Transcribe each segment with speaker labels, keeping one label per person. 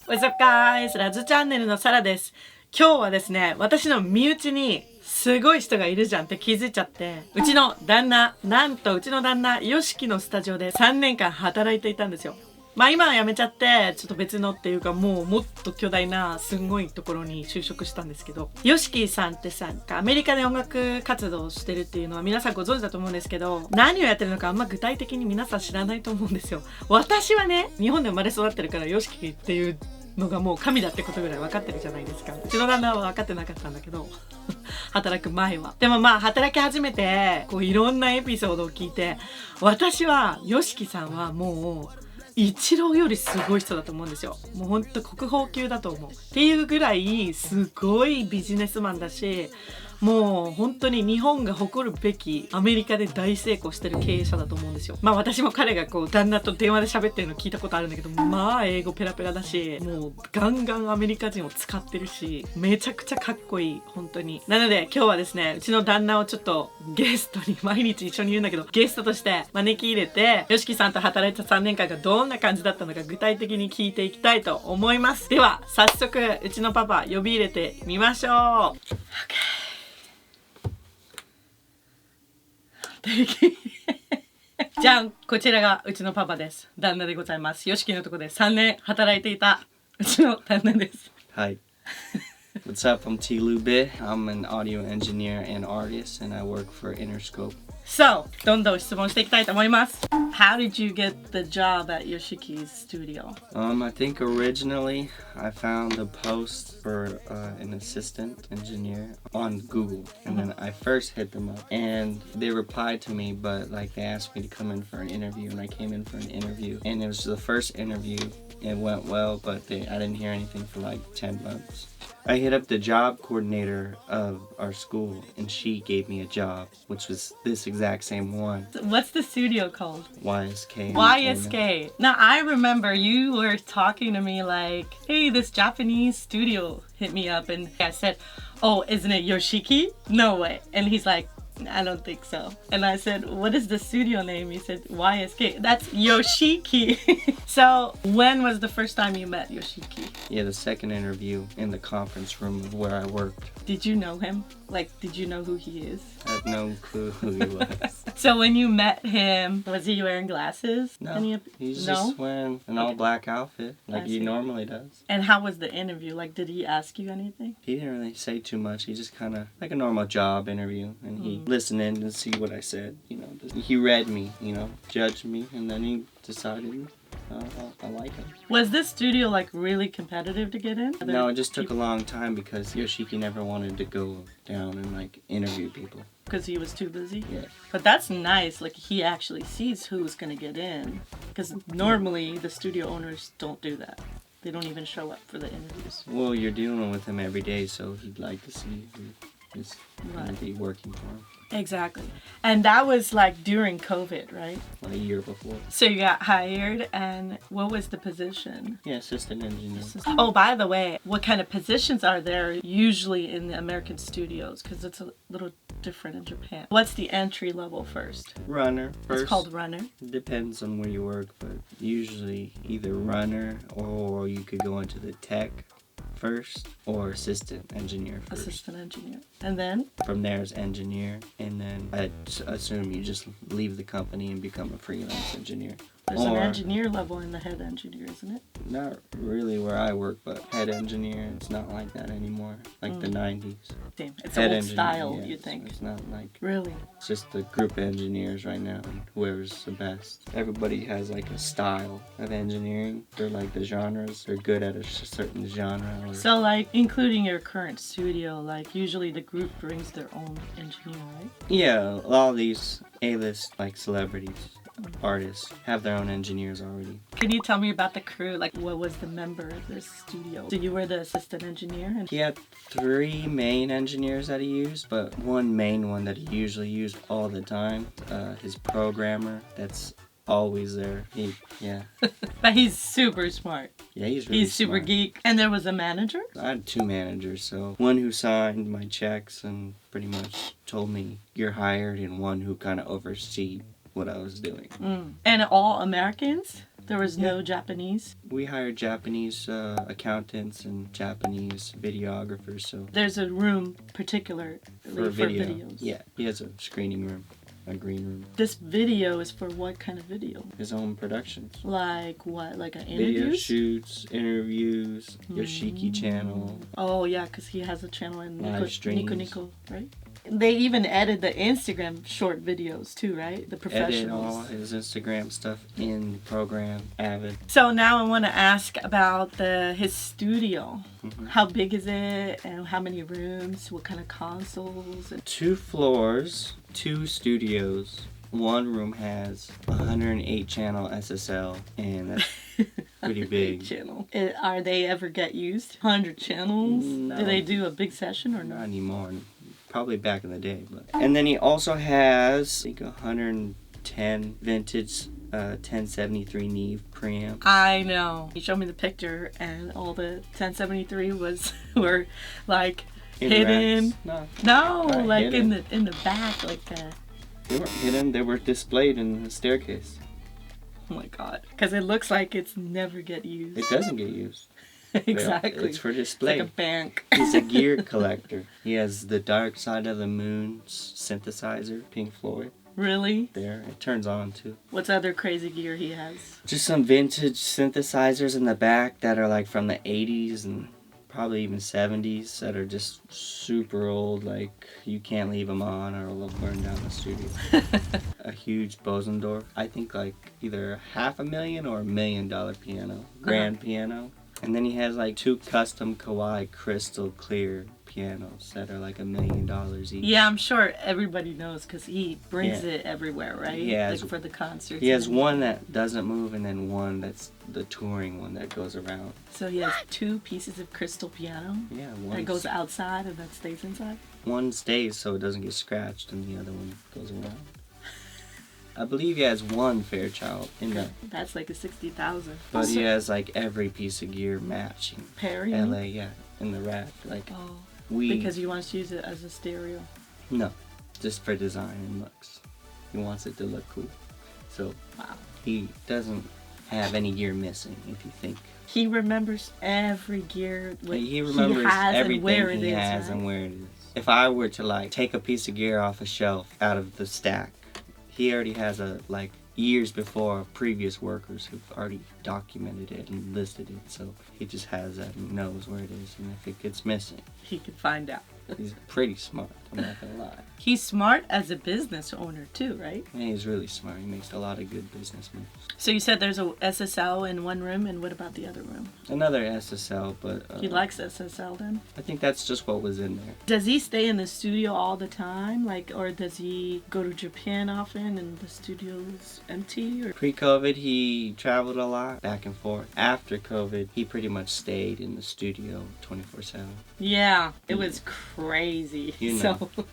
Speaker 1: What's up guys? ラズチャンネルのサラです。今日はですね、私の身内にすごい人がいるじゃんって気づいちゃって、うちの旦那、なんとうちの旦那、YOSHIKIのスタジオで3年間働いていたんですよ。まあ今は辞めちゃって、ちょっと別のっていうかもっと巨大なすんごいところに就職したんですけど、YOSHIKIさんってさ、アメリカで音楽活動をしてるっていうのは皆さんご存知だと思うんですけど、何をやってるのかあんま具体的に皆さん知らないと思うんですよ。私はね、日本で生まれ育ってるからYOSHIKIっていうのがもう神だってことぐらい分かってるじゃないですか。うちの旦那は分かってなかったんだけど働く前は。でもまあ働き始めてこういろんなエピソードを聞いて、私はYOSHIKIさんはもうイチローよりすごい人だと思うんですよ。もうほんと国宝級だと思うっていうぐらいすごいビジネスマンだし、もう本当に日本が誇るべきアメリカで大成功してる経営者だと思うんですよ。まあ私も彼がこう旦那と電話で喋ってるの聞いたことあるんだけど、まあ英語ペラペラだし、もうガンガンアメリカ人を使ってるし、めちゃくちゃかっこいい本当に。なので今日はですね、うちの旦那をちょっとゲストに毎日一緒に言うんだけど、ゲストとして招き入れてYOSHIKIさんと働いた3年間がどんな感じだったのか具体的に聞いていきたいと思います。では早速うちのパパ呼び入れてみましょう。OKじゃん、こちらがうちのパパです。旦那でございます。YOSHIKIのとこで3年働いていたうちの旦那です。
Speaker 2: Hi. What's up? I'm T. Lube. I'm an audio engineer and artist, and I work for Interscope.
Speaker 1: So, どんどん質問していきたいと思います。How did you get the job at YOSHIKI's studio?
Speaker 2: I think originally I found a post for an assistant engineer on Google, and then I first hit them up, and they replied to me, but like they asked me to come in for an interview, and I came in for an interview, and it was the first interview. It went well, but I didn't hear anything for like 10 months. I hit up the job coordinator of our school, and she gave me a job, which was this exact same one.
Speaker 1: What's the studio called?
Speaker 2: YSK.
Speaker 1: YSK. Now I remember you were talking to me like, hey, this Japanese studio hit me up, and I said, oh, isn't it YOSHIKI? No way. And he's like, I don't think so. And I said, what is the studio name? He said, YSK. That's YOSHIKI. So when was the first time you met YOSHIKI?
Speaker 2: Yeah, the second interview in the conference room of where I worked.
Speaker 1: Did you know him? Like, did you know who he is?
Speaker 2: I had no clue who he was.
Speaker 1: So when you met him, was he wearing glasses?
Speaker 2: No, he's just wearing an all-black outfit like he normally does.
Speaker 1: And how was the interview? Like, did he ask you anything?
Speaker 2: He didn't really say too much. He just kind of, like a normal job interview. And he listened in to see what I said, you know. He read me, you know, judged me, and then he decided I like him.
Speaker 1: Was this studio like really competitive to get in?
Speaker 2: No, it just took a long time because YOSHIKI never wanted to go down and like interview people.
Speaker 1: Because he was too busy?
Speaker 2: Yeah.
Speaker 1: But that's nice, like he actually sees who's gonna get in. Because normally the studio owners don't do that. They don't even show up for the interviews.
Speaker 2: Well, you're dealing with him every day, so he'd like to see who is going to be working for him.
Speaker 1: Exactly. And that was like during COVID, right?
Speaker 2: Like a year before.
Speaker 1: So you got hired, and what was the position?
Speaker 2: Yeah, assistant engineer.
Speaker 1: Oh, by the way, what kind of positions are there usually in the American studios? Because it's a little different in Japan. What's the entry level first?
Speaker 2: Runner first.
Speaker 1: It's called runner?
Speaker 2: Depends on where you work, but usually either runner or you could go into the tech first or assistant engineer first.
Speaker 1: Assistant engineer. And then?
Speaker 2: From there is engineer, and then I assume you just leave the company and become a freelance engineer.
Speaker 1: There's an engineer level in the head engineer, isn't it?
Speaker 2: Not really where I work, but head engineer, it's not like that anymore. Like the 90s.
Speaker 1: Damn, it's
Speaker 2: head
Speaker 1: old
Speaker 2: engineer,
Speaker 1: style,
Speaker 2: yeah,
Speaker 1: you think?
Speaker 2: It's not like...
Speaker 1: Really?
Speaker 2: It's just the group engineers right now, and whoever's the best. Everybody has like a style of engineering. They're like the genres. They're good at a certain genre.
Speaker 1: So like, including your current studio, like usually the group brings their own engineer, right?
Speaker 2: Yeah, all these A-list like celebrities, artists have their own engineers already.
Speaker 1: Can you tell me about the crew? Like, what was the member of this studio? So you were the assistant engineer?
Speaker 2: He had 3 main engineers that he used, but one main one that he usually used all the time, his programmer, that's always there.
Speaker 1: But he's super smart.
Speaker 2: Yeah, he's really
Speaker 1: He's super
Speaker 2: smart.
Speaker 1: Geek. And there was a manager?
Speaker 2: I had 2 managers, so one who signed my checks and pretty much told me you're hired, and one who kind of oversee what I was doing.
Speaker 1: And all Americans? There was no Japanese?
Speaker 2: We hired Japanese accountants and Japanese videographers, so
Speaker 1: There's a room particularly for
Speaker 2: video.
Speaker 1: videos.
Speaker 2: Yeah, he has a screening room, a green room.
Speaker 1: This video is for what kind of video?
Speaker 2: His own productions.
Speaker 1: Like what? Like an
Speaker 2: Video
Speaker 1: interview?
Speaker 2: shoots, interviews, YOSHIKI channel.
Speaker 1: Oh yeah, because he has a channel in
Speaker 2: Live streams.
Speaker 1: Nico, right? They even edit the Instagram short videos too, right? The
Speaker 2: Edit all
Speaker 1: professionals.
Speaker 2: his Instagram stuff in the program, Avid.
Speaker 1: So now I want to ask about his studio.
Speaker 2: Mhm.
Speaker 1: How big is it, and how many rooms? What kind of consoles?
Speaker 2: 2 floors, 2 studios. One room has 108 channel SSL, and that's pretty big.
Speaker 1: Channel. Are they ever get used? 100 channels?
Speaker 2: No.
Speaker 1: Do they do a big session or
Speaker 2: Not
Speaker 1: not?
Speaker 2: anymore. Probably back in the day, but. And then he also has, I think, 110 vintage 1073 Neve preamp.
Speaker 1: I know. He showed me the picture, and all the 1073 were like
Speaker 2: In
Speaker 1: hidden.
Speaker 2: racks.
Speaker 1: No,
Speaker 2: Right,
Speaker 1: like
Speaker 2: hidden.
Speaker 1: in the back, like
Speaker 2: They weren't hidden. They were displayed in the staircase.
Speaker 1: oh my god, because it looks like it's never get used.
Speaker 2: It doesn't get used.
Speaker 1: Exactly.
Speaker 2: It's for
Speaker 1: It's
Speaker 2: display.
Speaker 1: like a bank.
Speaker 2: He's a gear collector. He has the Dark Side of the Moon synthesizer, Pink Floyd.
Speaker 1: Really?
Speaker 2: There, it turns on too.
Speaker 1: What's other crazy gear he has?
Speaker 2: Just some vintage synthesizers in the back that are like from the 80s and probably even 70s that are just super old, like you can't leave them on or it'll burn down the studio. A huge Bosendorf, I think like either $500,000 or $1 million piano, grand piano. And then he has like 2 custom Kawai crystal clear pianos that are like $1 million each.
Speaker 1: Yeah, I'm sure everybody knows because he brings
Speaker 2: Yeah.
Speaker 1: it everywhere, right?
Speaker 2: He has-
Speaker 1: like for the concerts.
Speaker 2: He has
Speaker 1: and-
Speaker 2: one that doesn't move and then one that's the touring one that goes around.
Speaker 1: So he has 2 pieces of crystal piano
Speaker 2: Yeah,
Speaker 1: that goes outside and that stays inside.
Speaker 2: one stays so it doesn't get scratched and the other one goes around. I believe he has one Fairchild in the,
Speaker 1: That's like a 60,000.
Speaker 2: but he has like every piece of gear matching.
Speaker 1: Perry.
Speaker 2: LA, yeah, in the rack. Like
Speaker 1: Oh,
Speaker 2: we
Speaker 1: because he wants to use it as a stereo.
Speaker 2: no, just for design and looks. He wants it to look cool. So
Speaker 1: Wow.
Speaker 2: he doesn't have any gear missing. If you think
Speaker 1: He remembers every gear. What
Speaker 2: he remembers
Speaker 1: has
Speaker 2: everything
Speaker 1: and where it
Speaker 2: he
Speaker 1: is,
Speaker 2: has
Speaker 1: right?
Speaker 2: and where it is. If I were to like take a piece of gear off a shelf out of the stack, he already has a like years before previous workers who've already documented it and listed it. So he just has that and knows where it is, and if it gets missing,
Speaker 1: He can find out.
Speaker 2: he's pretty smart. I'm not gonna lie.
Speaker 1: He's smart as a business owner too, right?
Speaker 2: And he's really smart. He makes a lot of good business moves.
Speaker 1: So you said there's a SSL in one room, and what about the other room?
Speaker 2: Another SSL, but
Speaker 1: He likes SSL then?
Speaker 2: I think that's just what was in there.
Speaker 1: Does he stay in the studio all the time, like, or does he go to Japan often and the studio's empty? Or
Speaker 2: Pre-COVID, he traveled a lot, back and forth. After COVID, he pretty much stayed in the studio 24/7.
Speaker 1: yeah, it was crazy.
Speaker 2: You know.
Speaker 1: So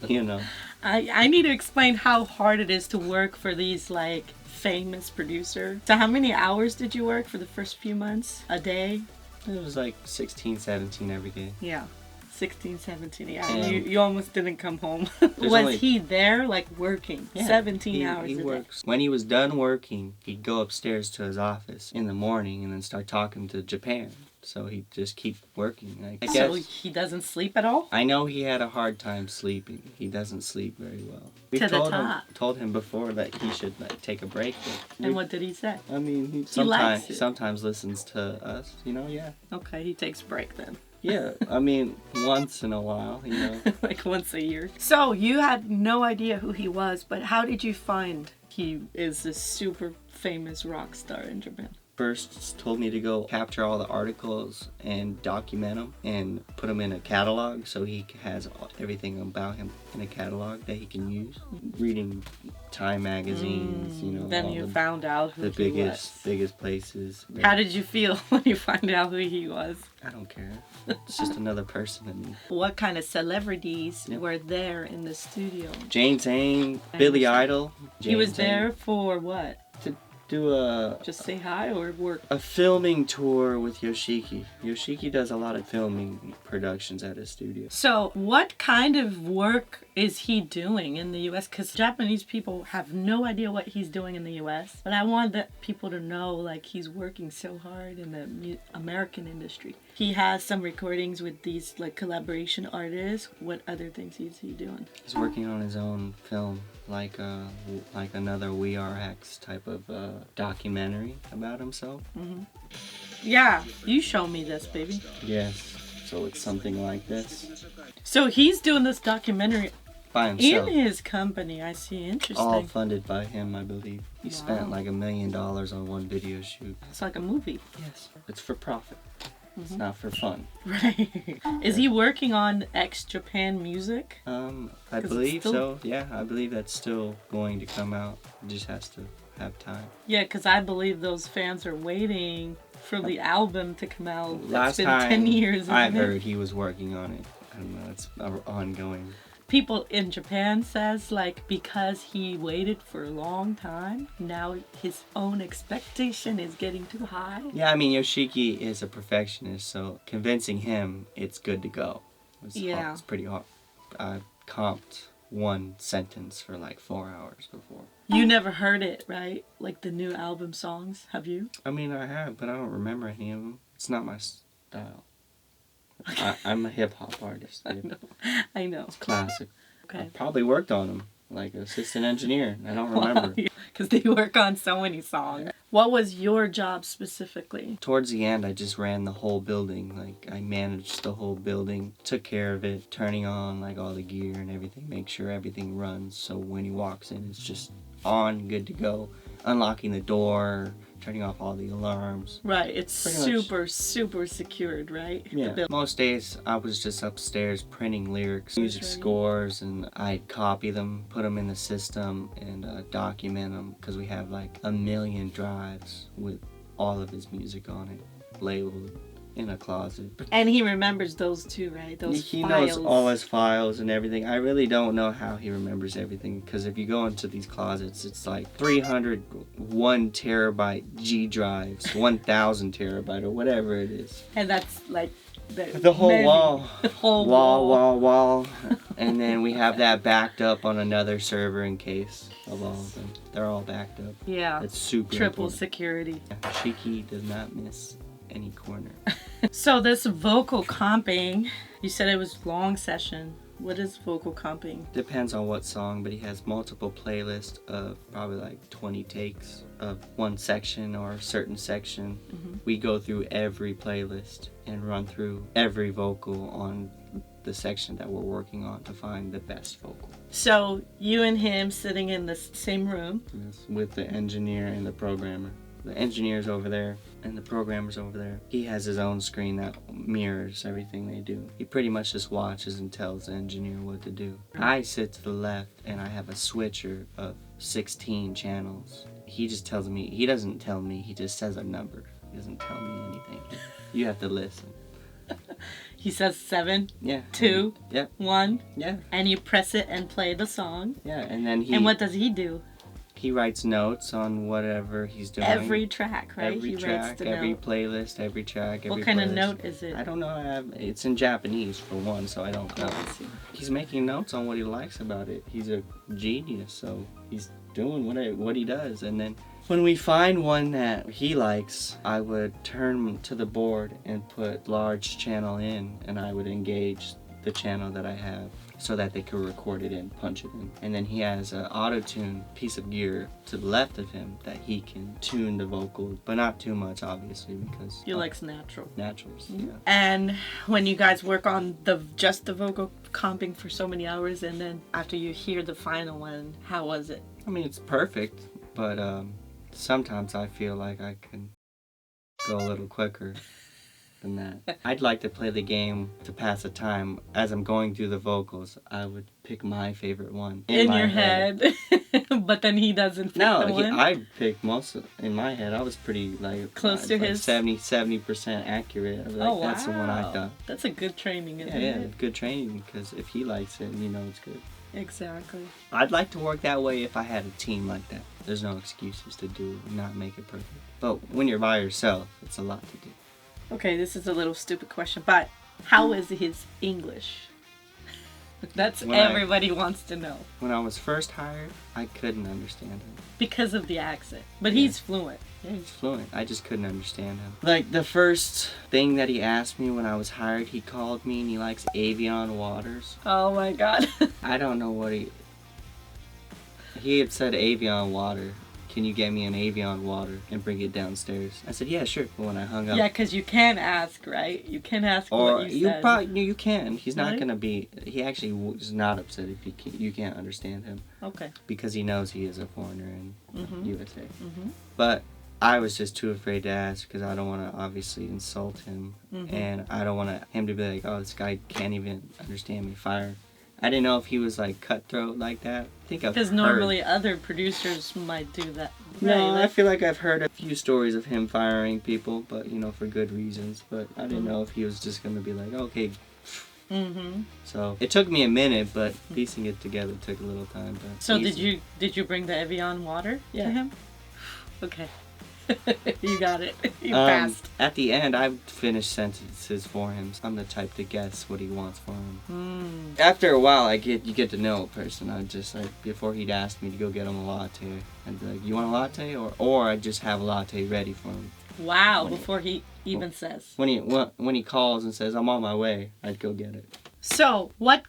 Speaker 2: You know,
Speaker 1: I need to explain how hard it is to work for these like famous producer. So how many hours did you work for the first few months? A day?
Speaker 2: it was like 16, 17 every day.
Speaker 1: Yeah. 16, 17, yeah.
Speaker 2: And
Speaker 1: You almost didn't come home. Was
Speaker 2: only-
Speaker 1: he there, like, working? 17 hours
Speaker 2: He
Speaker 1: a day?
Speaker 2: works. When he was done working, he'd go upstairs to his office in the morning and then start talking to Japan. So he'd just keep working. I guess.
Speaker 1: So he doesn't sleep at all?
Speaker 2: I know he had a hard time sleeping. He doesn't sleep very well. We
Speaker 1: To the
Speaker 2: told
Speaker 1: top.
Speaker 2: told him before that he should like take a break. But
Speaker 1: And what did he say?
Speaker 2: I mean, he
Speaker 1: likes it.
Speaker 2: sometimes listens to us. You know, yeah,
Speaker 1: Okay, he takes break then.
Speaker 2: yeah. I mean, once in a while, you know.
Speaker 1: Like once a year. So you had no idea who he was, but how did you find he is this super famous rock star in Japan?
Speaker 2: First told me to go capture all the articles and document them and put them in a catalog so he has everything about him in a catalog that he can use. Reading Time magazines, you know,
Speaker 1: Then
Speaker 2: all
Speaker 1: you found out who
Speaker 2: the
Speaker 1: he
Speaker 2: biggest places.
Speaker 1: was. How did you feel when you found out who he was?
Speaker 2: I don't care. It's just another person to me.
Speaker 1: What kind of celebrities
Speaker 2: Yeah.
Speaker 1: were there in the studio?
Speaker 2: James Zane, Billy Idol.
Speaker 1: He was
Speaker 2: James Zane.
Speaker 1: there for what?
Speaker 2: To do
Speaker 1: Just say hi or work?
Speaker 2: a filming tour with YOSHIKI. YOSHIKI does a lot of filming productions at his studio.
Speaker 1: So, what kind of work is he doing in the US? Because Japanese people have no idea what he's doing in the US. But I want people to know, like, he's working so hard in the American industry. He has some recordings with these, like, collaboration artists. What other things is he doing?
Speaker 2: He's working on his own film, like another WeRX type of documentary about himself.
Speaker 1: Yeah, you show me this, baby.
Speaker 2: Yes. So it's something like this.
Speaker 1: So he's doing this documentary
Speaker 2: By himself.
Speaker 1: in his company. I see. Interesting.
Speaker 2: All funded by him, I believe. He spent like $1 million on one video shoot.
Speaker 1: It's like a movie.
Speaker 2: Yes. It's for profit. It's not for fun.
Speaker 1: Right. Is he working on ex-Japan music?
Speaker 2: I believe so. Yeah, I believe that's still going to come out. It just has to have time.
Speaker 1: Yeah, because I believe those fans are waiting for the album to come out.
Speaker 2: Last
Speaker 1: been
Speaker 2: time
Speaker 1: 10 years.
Speaker 2: I heard he was working on it. I don't know. It's ongoing.
Speaker 1: People in Japan says, like, because he waited for a long time, now his own expectation is getting too high.
Speaker 2: Yeah, I mean, YOSHIKI is a perfectionist, so convincing him it's good to go. It's pretty hard. I comped one sentence for like 4 hours before.
Speaker 1: You never heard it, right? Like the new album songs, have you?
Speaker 2: I mean, I have, but I don't remember any of them. It's not my style. I'm a hip-hop artist.
Speaker 1: I know.
Speaker 2: It's classic.
Speaker 1: Okay.
Speaker 2: I probably worked on them, like assistant engineer. I don't remember.
Speaker 1: Because they work on so many songs. What was your job specifically?
Speaker 2: Towards the end, I just ran the whole building. Like, I managed the whole building, took care of it, turning on like all the gear and everything, make sure everything runs. So when he walks in, it's just on, good to go. Unlocking the door, turning off all the alarms.
Speaker 1: Right, it's super secured, right?
Speaker 2: Yeah, most days I was just upstairs printing lyrics, music scores, and I'd copy them, put them in the system, and document them, because we have like 1 million drives with all of his music on it, labeled in a closet.
Speaker 1: And he remembers those too, right? Those
Speaker 2: he
Speaker 1: files.
Speaker 2: knows all his files and everything. I really don't know how he remembers everything, because if you go into these closets, it's like 301 terabyte G drives, 1000 terabyte or whatever it is.
Speaker 1: And that's like
Speaker 2: the whole wall.
Speaker 1: The whole
Speaker 2: wall. And then we have that backed up on another server in case of all of them. They're all backed up.
Speaker 1: Yeah.
Speaker 2: It's super
Speaker 1: triple
Speaker 2: important.
Speaker 1: Security.
Speaker 2: YOSHIKI does not miss any corner.
Speaker 1: So this vocal comping, you said it was long session. What is vocal comping?
Speaker 2: Depends on what song, but he has multiple playlists of probably like 20 takes of one section or a certain section. We go through every playlist and run through every vocal on the section that we're working on to find the best vocal.
Speaker 1: So you and him sitting in the same room?
Speaker 2: Yes, with the engineer and the programmer. The engineer's over there and the programmer's over there. He has his own screen that mirrors everything they do. He pretty much just watches and tells the engineer what to do. I sit to the left and I have a switcher of 16 channels. He just tells me, he doesn't tell me, he just says a number. He doesn't tell me anything. You have to listen.
Speaker 1: He says 7,
Speaker 2: Yeah.
Speaker 1: 2,
Speaker 2: Yep.
Speaker 1: 1,
Speaker 2: Yeah.
Speaker 1: and you press it and play the song.
Speaker 2: Yeah, and then
Speaker 1: And what does he do?
Speaker 2: he writes notes on whatever he's doing.
Speaker 1: Every track, right?
Speaker 2: Every
Speaker 1: he
Speaker 2: track,
Speaker 1: writes the
Speaker 2: every
Speaker 1: note.
Speaker 2: playlist, every track, every
Speaker 1: What kind of
Speaker 2: playlist.
Speaker 1: note is it?
Speaker 2: I don't know. It's in Japanese for one, so I don't know.
Speaker 1: I see.
Speaker 2: He's making notes on what he likes about it. He's a genius, so he's doing what he does. And then when we find one that he likes, I would turn to the board and put large channel in, and I would engage the channel that I have so that they could record it in, punch it in. And then he has an auto-tune piece of gear to the left of him that he can tune the vocals, but not too much, obviously, because
Speaker 1: He likes natural.
Speaker 2: naturals. Yeah.
Speaker 1: And when you guys work on just the vocal comping for so many hours, and then after you hear the final one, how was it?
Speaker 2: I mean, it's perfect, but sometimes I feel like I can go a little quicker than that. I'd like to play the game to pass the time. As I'm going through the vocals, I would pick my favorite one
Speaker 1: In
Speaker 2: my
Speaker 1: your head. But then he doesn't pick
Speaker 2: No,
Speaker 1: the one?
Speaker 2: I picked most in my head. I was pretty like
Speaker 1: Close to
Speaker 2: like
Speaker 1: his
Speaker 2: 70% accurate. I was like,
Speaker 1: Oh, wow.
Speaker 2: That's the one I thought.
Speaker 1: That's a good training, isn't
Speaker 2: Yeah,
Speaker 1: it?
Speaker 2: good training, because if he likes it, you know it's good.
Speaker 1: Exactly.
Speaker 2: I'd like to work that way if I had a team like that. There's no excuses to do not make it perfect. But when you're by yourself, it's a lot to do.
Speaker 1: Okay, this is a little stupid question, but how is his English? That's everybody wants to know.
Speaker 2: When I was first hired, I couldn't understand him.
Speaker 1: Because of the accent. But he's fluent.
Speaker 2: Yeah, he's fluent. I just couldn't understand him. Like, the first thing that he asked me when I was hired, he called me and he likes Avion waters.
Speaker 1: Oh my god.
Speaker 2: I don't know what he had said Avion water. Can you get me an Avion water and bring it downstairs? I said, yeah, sure. But when I hung up...
Speaker 1: Yeah, because you can ask, right? You can ask what you said.
Speaker 2: You can. He's not going to be... He actually was not upset if you can't understand him.
Speaker 1: Okay.
Speaker 2: Because he knows he is a foreigner in USA.
Speaker 1: Mm-hmm.
Speaker 2: But I was just too afraid to ask because I don't want to obviously insult him.
Speaker 1: Mm-hmm.
Speaker 2: And I don't want him to be like, oh, this guy can't even understand me. Fire. I didn't know if he was like cutthroat like that. I think I've heard.
Speaker 1: Because normally other producers might do that.
Speaker 2: No,
Speaker 1: right?
Speaker 2: I feel like I've heard a few stories of him firing people, but you know, for good reasons. But I didn't know if he was just gonna be like, okay.
Speaker 1: Mm-hmm.
Speaker 2: So it took me a minute, but piecing it together took a little time. But
Speaker 1: so did you bring the Evian water to him? Okay. You got it. You passed.
Speaker 2: At the end, I finished sentences for him. I'm the type to guess what he wants for him. After a while, you get to know a person. I just like before he'd ask me to go get him a latte, I'd be like, "You want a latte?" Or I'd just have a latte ready for him.
Speaker 1: Wow! Before he even says.
Speaker 2: When he calls and says, "I'm on my way," I'd go get it.
Speaker 1: So, what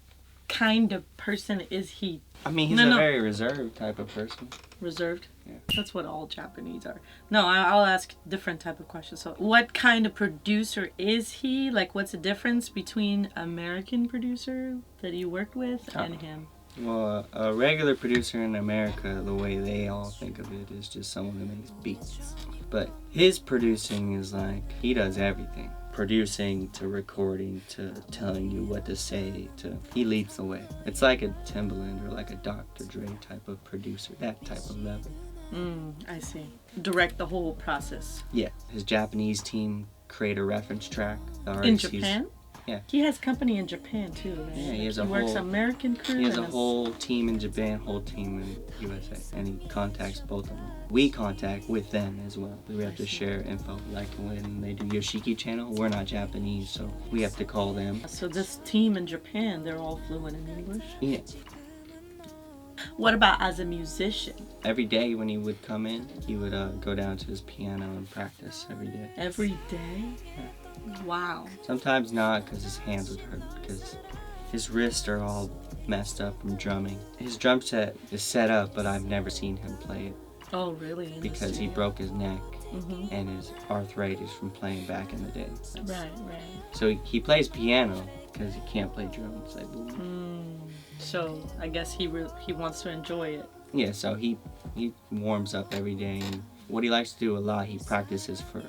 Speaker 1: kind of person is he?
Speaker 2: I mean, he's a very reserved type of person.
Speaker 1: Reserved?
Speaker 2: Yeah.
Speaker 1: That's what all Japanese are. No, I'll ask different type of questions. So, what kind of producer is he? Like, what's the difference between American producer that you worked with and him?
Speaker 2: Well, a regular producer in America, the way they all think of it, is just someone who makes beats. But his producing is like, he does everything. Producing to recording to telling you what to say to he leads the way. It's like a Timbaland or like a Dr. Dre type of producer, that type of level.
Speaker 1: I see. Direct the whole process.
Speaker 2: Yeah, his Japanese team create a reference track.
Speaker 1: In Japan?
Speaker 2: Yeah.
Speaker 1: He has company in Japan too, right?
Speaker 2: Yeah,
Speaker 1: he works American crew.
Speaker 2: He has a whole team in Japan, whole team in USA, and he contacts both of them. We contact with them as well. We have to share info. Like when they do YOSHIKI channel, we're not Japanese, so we have to call them.
Speaker 1: So this team in Japan, they're all fluent in English?
Speaker 2: Yeah.
Speaker 1: What about as a musician?
Speaker 2: Every day when he would come in, he would go down to his piano and practice every day.
Speaker 1: Every day?
Speaker 2: Yeah.
Speaker 1: Wow.
Speaker 2: Sometimes not, because his hands would hurt, because his wrists are all messed up from drumming. His drum set is set up, but I've never seen him play it.
Speaker 1: Oh, really?
Speaker 2: Because he broke his neck and his arthritis from playing back in the day.
Speaker 1: Right.
Speaker 2: So he plays piano because he can't play drums, I believe.
Speaker 1: So I guess he wants to enjoy it.
Speaker 2: Yeah, so he warms up every day. And what he likes to do a lot, he practices for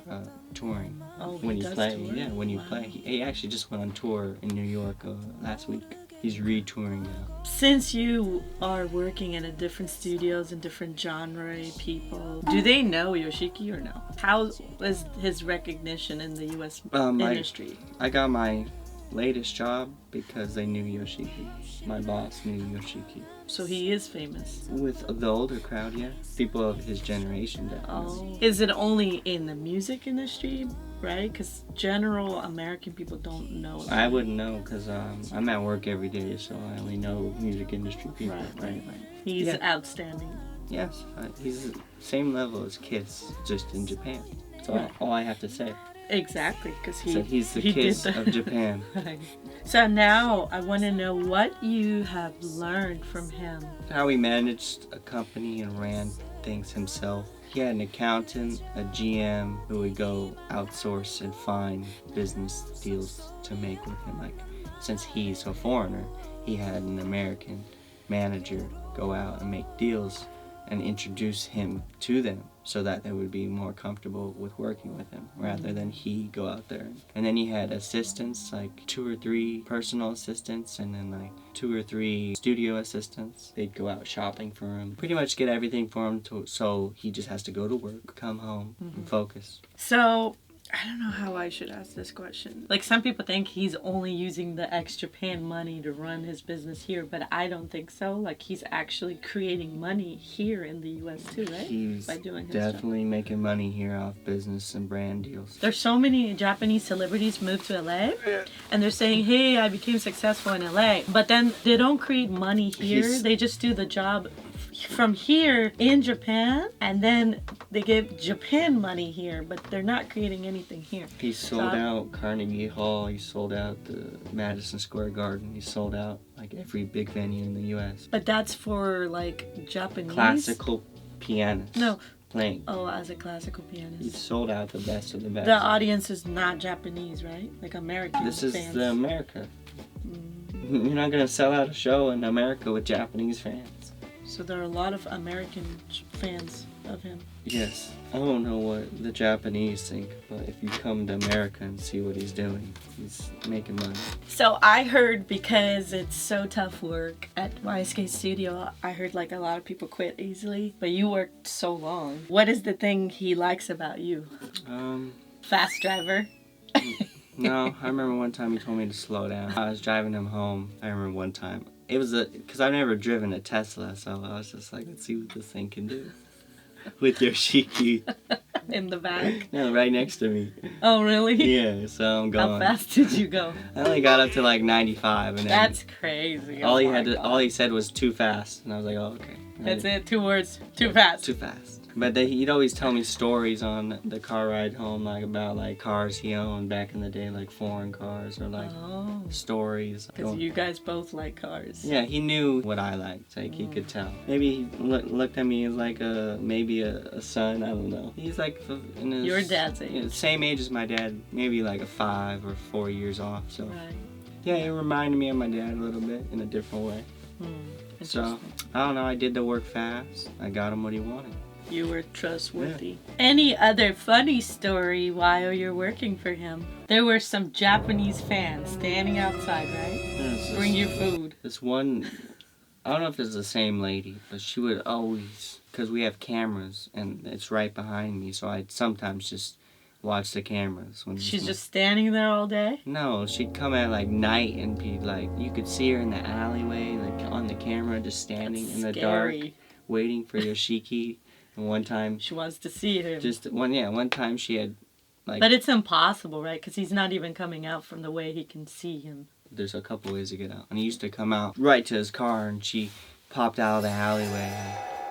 Speaker 2: touring.
Speaker 1: Oh,
Speaker 2: when
Speaker 1: he
Speaker 2: you
Speaker 1: does
Speaker 2: play.
Speaker 1: tour?
Speaker 2: Yeah, when you
Speaker 1: Wow.
Speaker 2: play. He actually just went on tour in New York last week. He's retouring now.
Speaker 1: Since you are working in different studios and different genre people, do they know YOSHIKI or no? How is his recognition in the U.S. industry?
Speaker 2: I got my latest job because they knew YOSHIKI. My boss knew YOSHIKI.
Speaker 1: So he is famous.
Speaker 2: With the older crowd, yeah. People of his generation, definitely.
Speaker 1: Oh. Is it only in the music industry? Right? Because general American people don't know.
Speaker 2: I wouldn't know because I'm at work every day, so I only know music industry people.
Speaker 1: Right. He's outstanding.
Speaker 2: Yes, he's the same level as Kiss, just in Japan. That's all I have to say.
Speaker 1: Exactly, because
Speaker 2: he's the Kiss of Japan.
Speaker 1: So now I want to know what you have learned from him.
Speaker 2: How he managed a company and ran things himself. He had an accountant, a GM who would go outsource and find business deals to make with him. Like, since he's a foreigner, he had an American manager go out and make deals and introduce him to them so that they would be more comfortable with working with him rather than he go out there. And then he had assistants, like 2 or 3 personal assistants and then like 2 or 3 studio assistants. They'd go out shopping for him, pretty much get everything for him so he just has to go to work, come home and focus.
Speaker 1: So I don't know how I should ask this question. Like, some people think he's only using the ex-Japan money to run his business here, but I don't think so. Like, he's actually creating money here in the US too, right?
Speaker 2: He's
Speaker 1: By doing his
Speaker 2: definitely making money here off business and brand deals.
Speaker 1: There's so many Japanese celebrities moved to LA, and they're saying, hey, I became successful in LA. But then they don't create money here. They just do the job from here in Japan, and then they give Japan money here, but they're not creating anything here.
Speaker 2: He sold out Carnegie Hall, he sold out the Madison Square Garden, he sold out like every big venue in the US.
Speaker 1: But that's for like Japanese?
Speaker 2: Classical pianist.
Speaker 1: No.
Speaker 2: Playing.
Speaker 1: Oh, as a classical pianist.
Speaker 2: He sold out the best of the best.
Speaker 1: The audience is not Japanese, right? Like American
Speaker 2: This is
Speaker 1: fans.
Speaker 2: the America. You're not gonna sell out a show in America with Japanese fans.
Speaker 1: So there are a lot of American fans of him.
Speaker 2: Yes. I don't know what the Japanese think, but if you come to America and see what he's doing, he's making money.
Speaker 1: So I heard, because it's so tough work at YSK Studio, I heard like a lot of people quit easily, but you worked so long. What is the thing he likes about you? Fast driver?
Speaker 2: No, I remember one time he told me to slow down. I was driving him home. I remember one time. It was because I've never driven a Tesla, so I was just like, let's see what this thing can do. With YOSHIKI.
Speaker 1: In the back?
Speaker 2: No, right next to me.
Speaker 1: Oh, really?
Speaker 2: Yeah, so I'm going.
Speaker 1: How fast did you go?
Speaker 2: I only got up to like 95, and then
Speaker 1: That's crazy.
Speaker 2: all he said was too fast, and I was like, oh, okay.
Speaker 1: That's it. 2 words. Too fast.
Speaker 2: Too fast. But he'd always tell me stories on the car ride home, like about like cars he owned back in the day, like foreign cars, or like stories.
Speaker 1: Because you guys both like cars.
Speaker 2: Yeah, he knew what I liked. Like he could tell. Maybe he looked at me as like maybe a son. I don't know. He's like in his,
Speaker 1: your dad's age.
Speaker 2: Same age as my dad. Maybe like a 5 or 4 years off. So
Speaker 1: right.
Speaker 2: Yeah, it reminded me of my dad a little bit in a different way. So I don't know. I did the work fast. I got him what he wanted.
Speaker 1: You were trustworthy. Yeah. Any other funny story while you're working for him? There were some Japanese fans standing outside, right? Bring you food.
Speaker 2: This one, I don't know if it's the same lady, but she would always, because we have cameras and it's right behind me, so I'd sometimes just watch the cameras.
Speaker 1: She's just standing there all day?
Speaker 2: No, she'd come at like night and be like, you could see her in the alleyway, like on the camera, just standing in the dark, waiting for YOSHIKI. And one time
Speaker 1: she wants to see him.
Speaker 2: One time she had like.
Speaker 1: But it's impossible, right? Because he's not even coming out from the way he can see him.
Speaker 2: There's a couple ways to get out, and he used to come out right to his car, and she popped out of the alleyway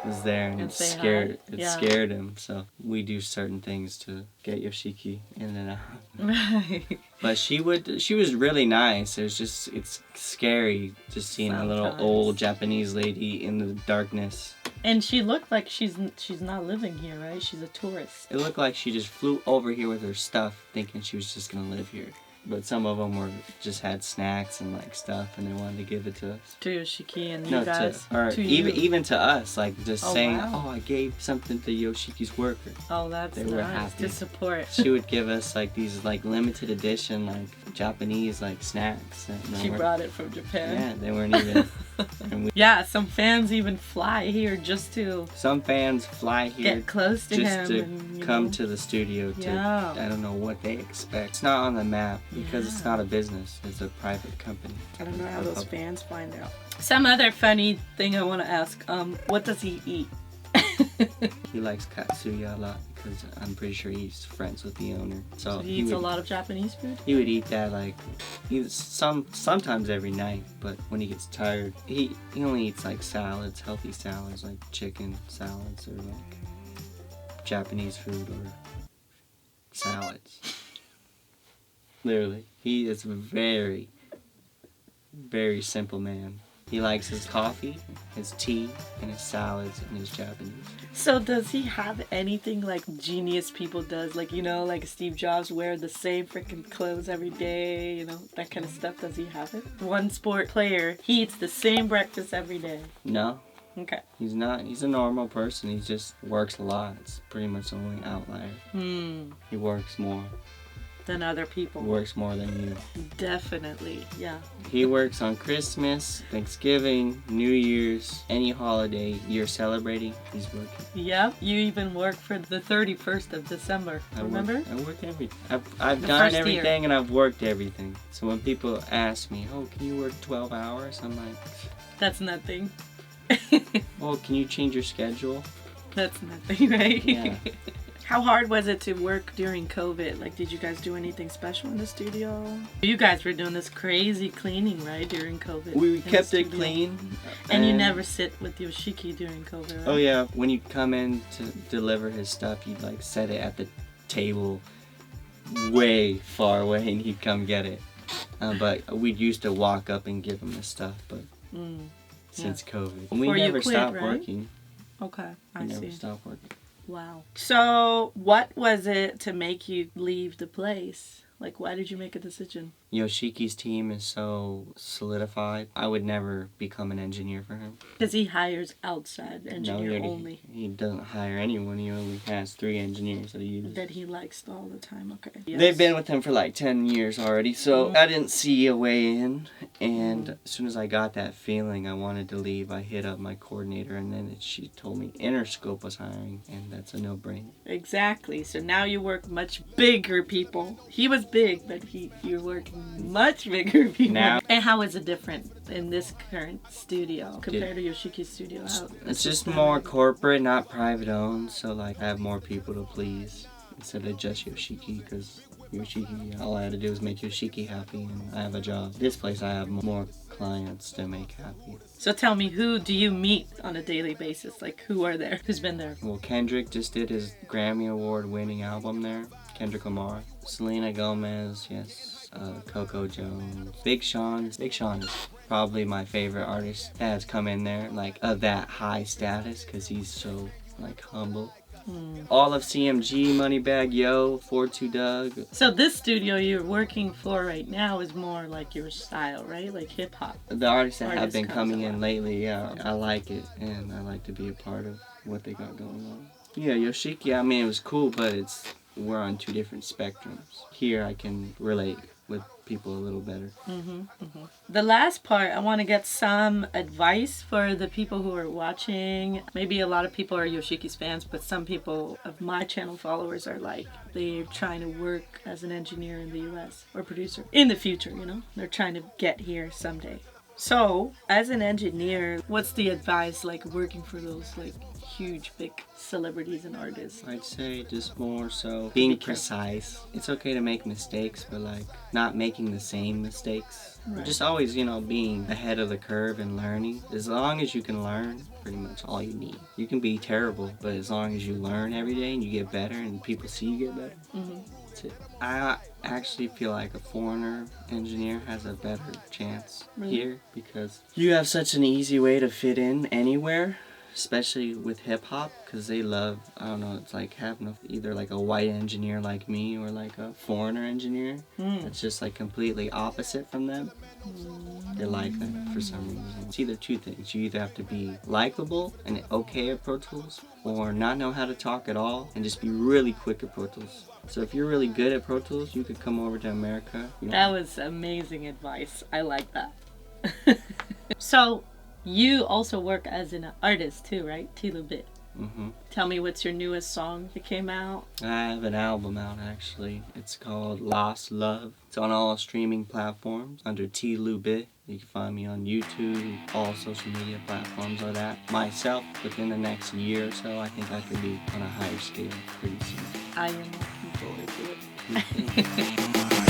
Speaker 2: and was there, and it scared him. So we do certain things to get YOSHIKI in and out.
Speaker 1: Right.
Speaker 2: But she was really nice. It's scary just seeing a little old Japanese lady in the darkness.
Speaker 1: And she looked like she's not living here, right? She's a tourist.
Speaker 2: It looked like she just flew over here with her stuff, thinking she was just gonna live here. But some of them just had snacks and like stuff, and they wanted to give it to us.
Speaker 1: To YOSHIKI and you guys.
Speaker 2: Even to us, like just saying,
Speaker 1: wow.
Speaker 2: "Oh, I gave something to YOSHIKI's worker."
Speaker 1: Oh, that's nice.
Speaker 2: Were happy
Speaker 1: To support.
Speaker 2: She would give us like these like limited edition like Japanese like snacks.
Speaker 1: She brought it from Japan.
Speaker 2: Yeah, they weren't even.
Speaker 1: Yeah, some fans even fly here just to.
Speaker 2: Some fans fly here
Speaker 1: get close to
Speaker 2: just
Speaker 1: him
Speaker 2: to
Speaker 1: and,
Speaker 2: come to the studio. I don't know what they expect. It's not on the map. Because it's not a business, it's a private company.
Speaker 1: I don't know how those fans find out. Some other funny thing I want to ask, what does he eat?
Speaker 2: He likes katsuya a lot because I'm pretty sure he's friends with the owner. So
Speaker 1: he eats a lot of Japanese food?
Speaker 2: He would eat that like sometimes every night, but when he gets tired, he only eats like salads, healthy salads, like chicken salads or like Japanese food or salads. Literally. He is a very, very simple man. He likes his coffee, his tea, and his salads, and his Japanese.
Speaker 1: So does he have anything like genius people does? Like, you know, like Steve Jobs wear the same freaking clothes every day, you know, that kind of stuff. Does he have it? One sport player, he eats the same breakfast every day.
Speaker 2: No.
Speaker 1: Okay.
Speaker 2: He's not. He's a normal person. He just works a lot. It's pretty much the only outlier. He works more.
Speaker 1: than other people.
Speaker 2: Works more than you.
Speaker 1: Definitely, yeah.
Speaker 2: He works on Christmas, Thanksgiving, New Year's, any holiday you're celebrating, he's working.
Speaker 1: Yep, you even work for the 31st of December, remember?
Speaker 2: I work everything. I've done everything and I've worked everything. So when people ask me, oh, can you work 12 hours? I'm like...
Speaker 1: That's nothing.
Speaker 2: Well, can you change your schedule?
Speaker 1: That's nothing, right?
Speaker 2: Yeah.
Speaker 1: How hard was it to work during COVID? Like, did you guys do anything special in the studio? You guys were doing this crazy cleaning, right, during COVID?
Speaker 2: We kept it clean.
Speaker 1: And you never sit with YOSHIKI during COVID, right?
Speaker 2: Oh, yeah. When you come in to deliver his stuff, you'd, like, set it at the table way far away and he'd come get it. But we used to walk up and give him the stuff, but since COVID. We never stopped working.
Speaker 1: Okay, I see.
Speaker 2: We never stopped working.
Speaker 1: Wow. So, what was it to make you leave the place? Like, why did you make a decision?
Speaker 2: YOSHIKI's team is so solidified. I would never become an engineer for him.
Speaker 1: Because he hires outside engineer only.
Speaker 2: He doesn't hire anyone. He only has 3 engineers that he uses.
Speaker 1: That he likes all the time, okay. Yes.
Speaker 2: They've been with him for like 10 years already, so I didn't see a way in. And as soon as I got that feeling I wanted to leave, I hit up my coordinator and then she told me Interscope was hiring, and that's a no-brainer.
Speaker 1: Exactly. So now you work much bigger people. He was big, but you're working much bigger people.
Speaker 2: Now,
Speaker 1: and how is it different in this current studio compared to YOSHIKI's studio out?
Speaker 2: It's just more corporate, not private owned, so like I have more people to please instead of just YOSHIKI, because YOSHIKI, all I had to do was make YOSHIKI happy and I have a job. This place I have more clients to make happy.
Speaker 1: So tell me, who do you meet on a daily basis? Like, who are there? Who's been there?
Speaker 2: Well, Kendrick just did his Grammy Award winning album there. Kendrick Lamar. Selena Gomez, yes. Coco Jones. Big Sean. Big Sean is probably my favorite artist that has come in there, like, of that high status, because he's so, like, humble. All of CMG, Moneybag Yo, 42 Doug.
Speaker 1: So this studio you're working for right now is more like your style, right? Like hip hop.
Speaker 2: The artists that have been coming in lately, yeah, I like it, and I like to be a part of what they got going on. Yeah, YOSHIKI, I mean, it was cool, but we're on 2 different spectrums. Here I can relate with people a little better. The last part, I want to get some advice for the people who are watching. Maybe a lot of people are YOSHIKI's fans, but some people of my channel followers are like, they're trying to work as an engineer in the US or producer in the future, you know? They're trying to get here someday. So, as an engineer, what's the advice, like working for those like huge big celebrities and artists? I'd say just more so being precise. It's okay to make mistakes, but like not making the same mistakes. Right. Just always, you know, being ahead of the curve and learning. As long as you can learn, pretty much all you need. You can be terrible, but as long as you learn every day and you get better and people see you get better, that's it. I actually feel like a foreigner engineer has a better chance here because you have such an easy way to fit in anywhere, especially with hip-hop, because they love, I don't know, it's like having either like a white engineer like me or like a foreigner engineer that's just like completely opposite from them. They like that for some reason. It's either 2 things. You either have to be likable and okay at Pro Tools, or not know how to talk at all and just be really quick at Pro Tools. So if you're really good at Pro Tools, you could come over to America.
Speaker 1: That was amazing advice. I like that. So, you also work as an artist too, right? T-Lu Bit. Tell me, what's your newest song that came out?
Speaker 2: I have an album out actually. It's called Lost Love. It's on all streaming platforms under T-Lu Bit. You can find me on YouTube, all social media platforms like that. Myself, within the next year or so, I think I could be on a higher scale pretty soon.
Speaker 1: I am looking forward to it.